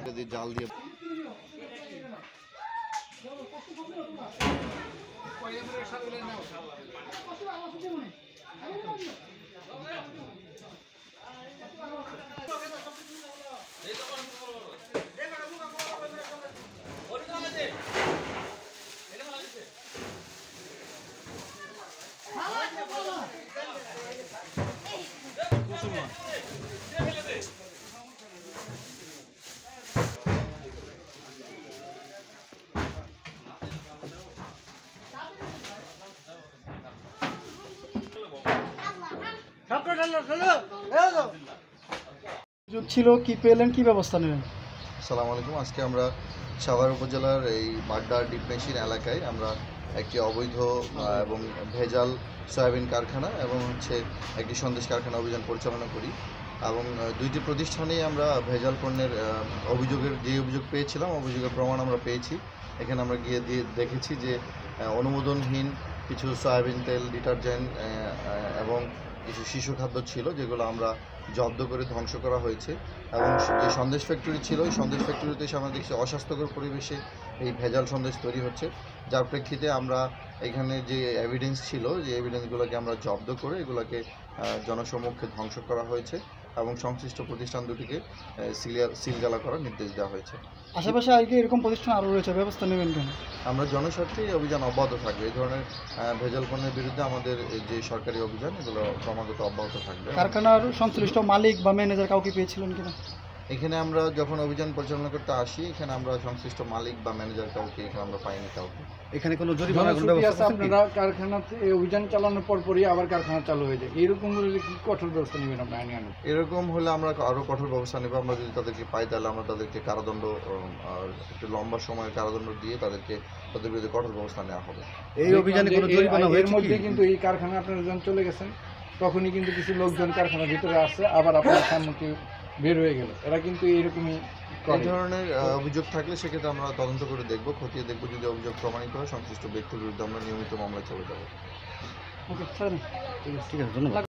যদি জাল দিয়ে ছিল কি পেলেন, কি ব্যবস্থা নেবেন? আসসালামু আলাইকুম। আজকে আমরা সাভার উপজেলার এই বাড্ডা ডিপ মেশিন এলাকায় আমরা একটি অবৈধ এবং ভেজাল সয়াবিন কারখানা এবং একটি সন্দেশ কারখানা অভিযান পরিচালনা করি এবং দুইটি প্রতিষ্ঠানেই আমরা ভেজাল পণ্যের অভিযোগ পেয়েছিলাম, অভিযোগের প্রমাণ আমরা পেয়েছি। এখানে আমরা গিয়ে দেখেছি যে অনুমোদনহীন কিছু সয়াবিন তেল, ডিটারজেন্ট এবং কিছু শিশু খাদ্য ছিল, যেগুলো আমরা জব্দ করে ধ্বংস করা হয়েছে। এবং যে সন্দেশ ফ্যাক্টরি ছিল, ওই সন্দেশ ফ্যাক্টরিতে আমরা দেখছি অস্বাস্থ্যকর পরিবেশে এই ভেজাল সন্দেশ তৈরি হচ্ছে, যার প্রেক্ষিতে আমরা এখানে যে এভিডেন্স ছিল, যে এভিডেন্সগুলোকে আমরা জব্দ করে এগুলোকে জনসম্মুখে ধ্বংস করা হয়েছে এবং সংশ্লিষ্ট প্রতিষ্ঠান দুটিকে সিলগালা করার নির্দেশ দেওয়া হয়েছে। আশেপাশে আগে এরকম প্রতিষ্ঠান আরও রয়েছে, ব্যবস্থা নেবেন কেন? আমরা জনস্বার্থে অভিযান অব্যাহত থাকবে। এই ধরনের ভেজাল পণ্যের বিরুদ্ধে আমাদের যে সরকারি অভিযান, এগুলো ক্রমাগত অব্যাহত থাকবে। কারখানার সংশ্লিষ্ট মালিক বা ম্যানেজার কাউকে পেয়েছিলেন কিনা? এখানে আমরা যখন অভিযান পরিচালনা করতে আসি, এখানে আমরা সংশ্লিষ্ট মালিক বা ম্যানেজার কাউকে এখানে আমরা পাইনি কাউকে। এখানে কোনো জরিমানার ব্যবস্থা? আপনারা কারখানাতে অভিযান চালানোর পরপরই আবার কারখানা চালু হয়ে যায়, এরকম হলে কি কঠোর ব্যবস্থা নেবেন আপনার আইনে? এরকম হলে আমরা আরও কঠোর ব্যবস্থা নেব। আমরা যদি তাদেরকে পাই, তাহলে আমরা তাদেরকে কারাদণ্ড, একটু লম্বা সময়ের কারাদণ্ড দিয়ে তাদের বিরুদ্ধে কঠোর ব্যবস্থা নেওয়া হবে। এই অভিযানে কোনো জরিমানা হয়েছে? এর মধ্যে কিন্তু এই কারখানা আপনারা যখন চলে গেছেন, তখনই কিন্তু কিছু লোকজন কারখানার ভিতরে আসছে, আবার আপনার সম্মুখে বের হয়ে গেল। এরা কিন্তু এইরকমই এই ধরনের অভিযোগ থাকলে সেক্ষেত্রে আমরা তদন্ত করে দেখব, খতিয়ে দেখব। যদি অভিযোগ প্রমাণিত হয়, সংশ্লিষ্ট ব্যক্তির বিরুদ্ধে আমরা নিয়মিত মামলা চলে যাব। ওকে, ঠিক আছে, ধন্যবাদ।